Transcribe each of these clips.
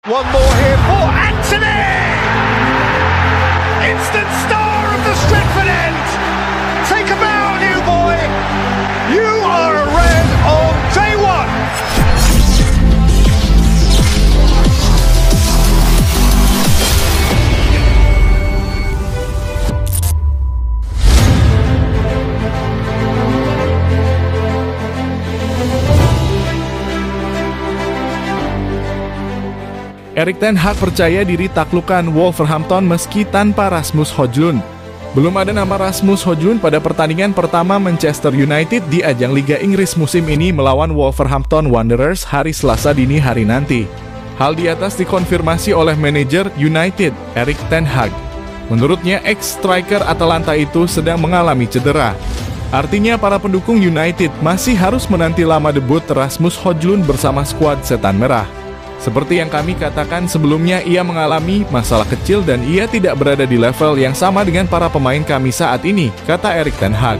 One more here for Anthony! Instant star of the Stretford end! Take a bow, new boy! You are a red on day one! Erik ten Hag percaya diri taklukkan Wolverhampton meski tanpa Rasmus Højlund. Belum ada nama Rasmus Højlund pada pertandingan pertama Manchester United di ajang Liga Inggris musim ini melawan Wolverhampton Wanderers hari Selasa dini hari nanti. Hal di atas dikonfirmasi oleh manajer United, Erik ten Hag. Menurutnya, ex-striker Atalanta itu sedang mengalami cedera. Artinya para pendukung United masih harus menanti lama debut Rasmus Højlund bersama skuad Setan Merah. Seperti yang kami katakan sebelumnya, ia mengalami masalah kecil dan ia tidak berada di level yang sama dengan para pemain kami saat ini, kata Erik ten Hag.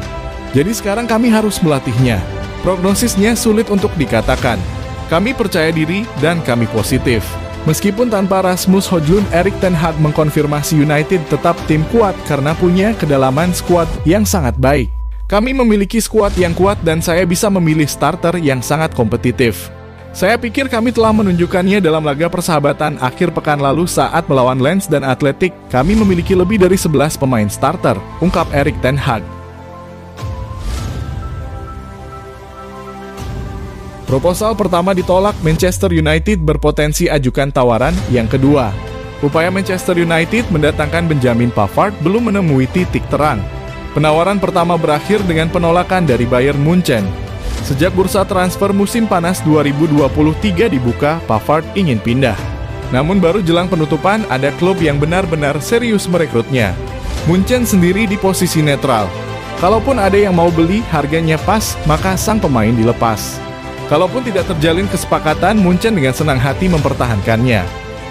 Jadi sekarang kami harus melatihnya. Prognosisnya sulit untuk dikatakan. Kami percaya diri dan kami positif. Meskipun tanpa Rasmus Højlund, Erik ten Hag mengkonfirmasi United tetap tim kuat karena punya kedalaman skuad yang sangat baik. Kami memiliki skuad yang kuat dan saya bisa memilih starter yang sangat kompetitif. Saya pikir kami telah menunjukkannya dalam laga persahabatan akhir pekan lalu saat melawan Lens dan Athletic. Kami memiliki lebih dari 11 pemain starter, ungkap Erik ten Hag. Proposal pertama ditolak, Manchester United berpotensi ajukan tawaran yang kedua. Upaya Manchester United mendatangkan Benjamin Pavard belum menemui titik terang. Penawaran pertama berakhir dengan penolakan dari Bayern Munchen. Sejak bursa transfer musim panas 2023 dibuka, Pavard ingin pindah. Namun baru jelang penutupan, ada klub yang benar-benar serius merekrutnya. Munchen sendiri di posisi netral. Kalaupun ada yang mau beli, harganya pas, maka sang pemain dilepas. Kalaupun tidak terjalin kesepakatan, Munchen dengan senang hati mempertahankannya.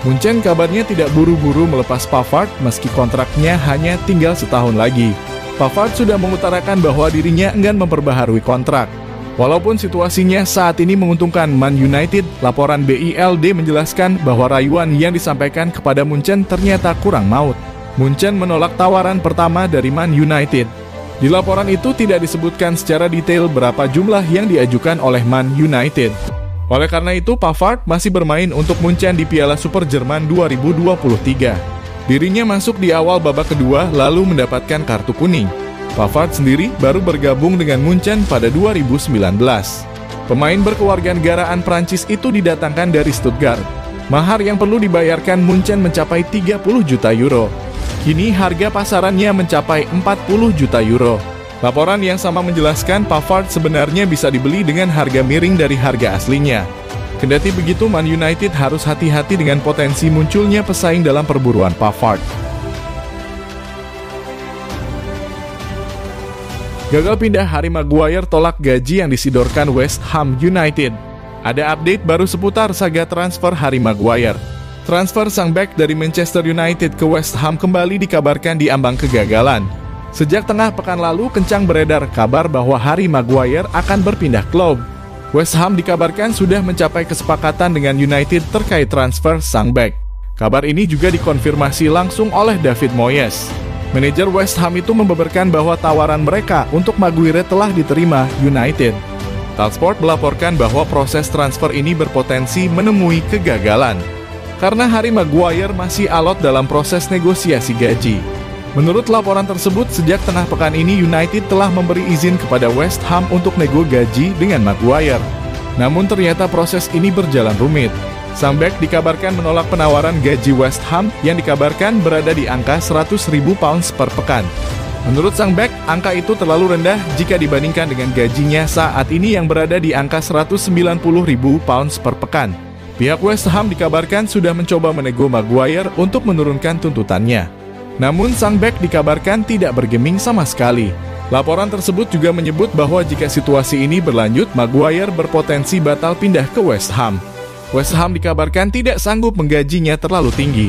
Munchen kabarnya tidak buru-buru melepas Pavard meski kontraknya hanya tinggal setahun lagi. Pavard sudah mengutarakan bahwa dirinya enggan memperbaharui kontrak. Walaupun situasinya saat ini menguntungkan Man United, laporan BILD menjelaskan bahwa rayuan yang disampaikan kepada Munchen ternyata kurang maut. Munchen menolak tawaran pertama dari Man United. Di laporan itu tidak disebutkan secara detail berapa jumlah yang diajukan oleh Man United. Oleh karena itu, Pavard masih bermain untuk Munchen di Piala Super Jerman 2023. Dirinya masuk di awal babak kedua lalu mendapatkan kartu kuning. Pavard sendiri baru bergabung dengan Munchen pada 2019. Pemain berkewarganegaraan Prancis itu didatangkan dari Stuttgart. Mahar yang perlu dibayarkan Munchen mencapai 30 juta euro. Kini harga pasarannya mencapai 40 juta euro. Laporan yang sama menjelaskan Pavard sebenarnya bisa dibeli dengan harga miring dari harga aslinya. Kendati begitu, Man United harus hati-hati dengan potensi munculnya pesaing dalam perburuan Pavard. Gagal pindah, Harry Maguire tolak gaji yang disidorkan West Ham United. Ada update baru seputar saga transfer Harry Maguire. Transfer sang bek dari Manchester United ke West Ham kembali dikabarkan diambang kegagalan. Sejak tengah pekan lalu kencang beredar kabar bahwa Harry Maguire akan berpindah klub. West Ham dikabarkan sudah mencapai kesepakatan dengan United terkait transfer sang bek. Kabar ini juga dikonfirmasi langsung oleh David Moyes. Manajer West Ham itu membeberkan bahwa tawaran mereka untuk Maguire telah diterima United. Talksport melaporkan bahwa proses transfer ini berpotensi menemui kegagalan karena Harry Maguire masih alot dalam proses negosiasi gaji. Menurut laporan tersebut, sejak tengah pekan ini United telah memberi izin kepada West Ham untuk nego gaji dengan Maguire. Namun ternyata proses ini berjalan rumit. Sang bek dikabarkan menolak penawaran gaji West Ham yang dikabarkan berada di angka 100.000 pounds per pekan. Menurut sang bek, angka itu terlalu rendah jika dibandingkan dengan gajinya saat ini yang berada di angka 190.000 pounds per pekan. Pihak West Ham dikabarkan sudah mencoba menego Maguire untuk menurunkan tuntutannya. Namun sang bek dikabarkan tidak bergeming sama sekali. Laporan tersebut juga menyebut bahwa jika situasi ini berlanjut, Maguire berpotensi batal pindah ke West Ham. West Ham dikabarkan tidak sanggup menggajinya terlalu tinggi.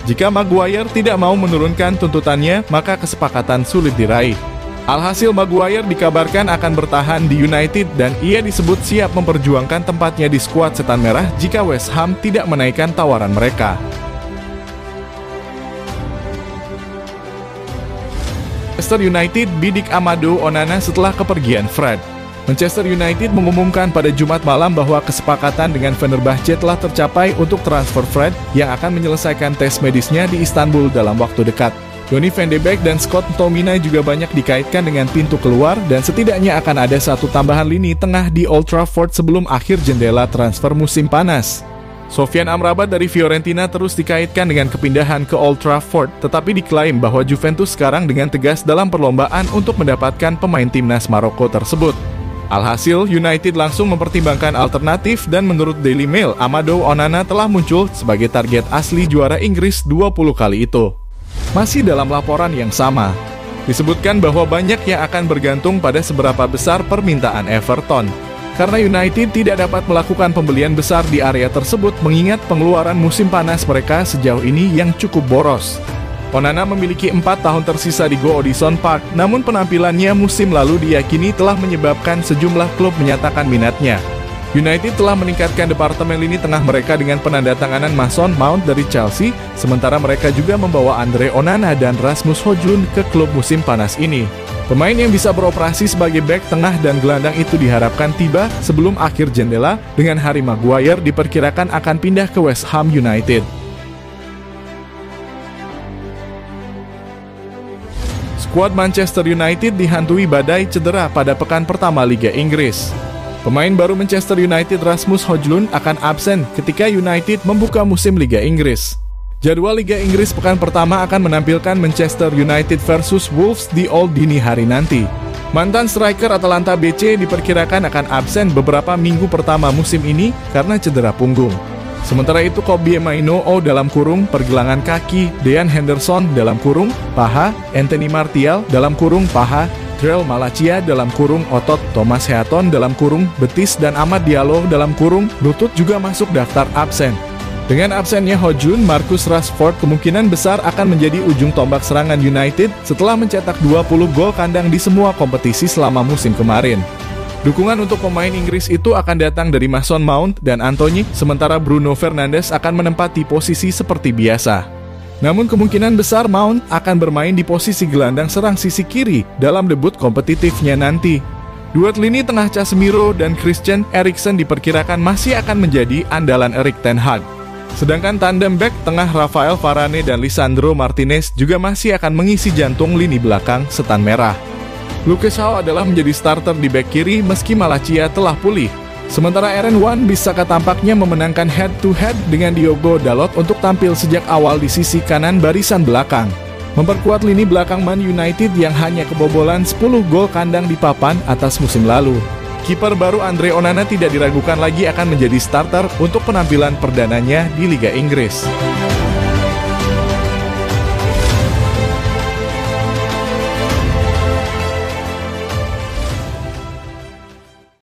Jika Maguire tidak mau menurunkan tuntutannya, maka kesepakatan sulit diraih. Alhasil Maguire dikabarkan akan bertahan di United dan ia disebut siap memperjuangkan tempatnya di skuad Setan Merah jika West Ham tidak menaikkan tawaran mereka. Manchester United bidik Amadou Onana setelah kepergian Fred. Manchester United mengumumkan pada Jumat malam bahwa kesepakatan dengan Fenerbahce telah tercapai untuk transfer Fred yang akan menyelesaikan tes medisnya di Istanbul dalam waktu dekat. Donny van de Beek dan Scott McTominay juga banyak dikaitkan dengan pintu keluar dan setidaknya akan ada satu tambahan lini tengah di Old Trafford sebelum akhir jendela transfer musim panas. Sofyan Amrabat dari Fiorentina terus dikaitkan dengan kepindahan ke Old Trafford, tetapi diklaim bahwa Juventus sekarang dengan tegas dalam perlombaan untuk mendapatkan pemain timnas Maroko tersebut. Alhasil, United langsung mempertimbangkan alternatif dan menurut Daily Mail, Amadou Onana telah muncul sebagai target asli juara Inggris 20 kali itu. Masih dalam laporan yang sama, disebutkan bahwa banyak yang akan bergantung pada seberapa besar permintaan Everton. Karena United tidak dapat melakukan pembelian besar di area tersebut mengingat pengeluaran musim panas mereka sejauh ini yang cukup boros. Onana memiliki 4 tahun tersisa di Go Audison Park, namun penampilannya musim lalu diyakini telah menyebabkan sejumlah klub menyatakan minatnya. United telah meningkatkan departemen lini tengah mereka dengan penandatanganan Mason Mount dari Chelsea, sementara mereka juga membawa Andre Onana dan Rasmus Højlund ke klub musim panas ini. Pemain yang bisa beroperasi sebagai bek tengah dan gelandang itu diharapkan tiba sebelum akhir jendela, dengan Harry Maguire diperkirakan akan pindah ke West Ham United. Skuad Manchester United dihantui badai cedera pada pekan pertama Liga Inggris. Pemain baru Manchester United Rasmus Højlund akan absen ketika United membuka musim Liga Inggris. Jadwal Liga Inggris pekan pertama akan menampilkan Manchester United versus Wolves di Old dini hari nanti. Mantan striker Atalanta BC diperkirakan akan absen beberapa minggu pertama musim ini karena cedera punggung. Sementara itu Kobbie Mainoo dalam kurung pergelangan kaki, Dean Henderson dalam kurung paha, Anthony Martial dalam kurung paha, Drell Malacia dalam kurung otot, Thomas Heaton dalam kurung betis dan Amad Diallo dalam kurung lutut juga masuk daftar absen. Dengan absennya Højlund, Marcus Rashford kemungkinan besar akan menjadi ujung tombak serangan United setelah mencetak 20 gol kandang di semua kompetisi selama musim kemarin. Dukungan untuk pemain Inggris itu akan datang dari Mason Mount dan Anthony, sementara Bruno Fernandes akan menempati posisi seperti biasa. Namun kemungkinan besar Mount akan bermain di posisi gelandang serang sisi kiri dalam debut kompetitifnya nanti. Duet lini tengah Casemiro dan Christian Eriksen diperkirakan masih akan menjadi andalan Erik ten Hag. Sedangkan tandem bek tengah Rafael Varane dan Lisandro Martinez juga masih akan mengisi jantung lini belakang Setan Merah. Lucas Shaw adalah menjadi starter di bek kiri meski Malacia telah pulih. Sementara Aaron Wan-Bissaka tampaknya memenangkan head-to-head dengan Diogo Dalot untuk tampil sejak awal di sisi kanan barisan belakang. Memperkuat lini belakang Man United yang hanya kebobolan 10 gol kandang di papan atas musim lalu. Kiper baru Andre Onana tidak diragukan lagi akan menjadi starter untuk penampilan perdananya di Liga Inggris.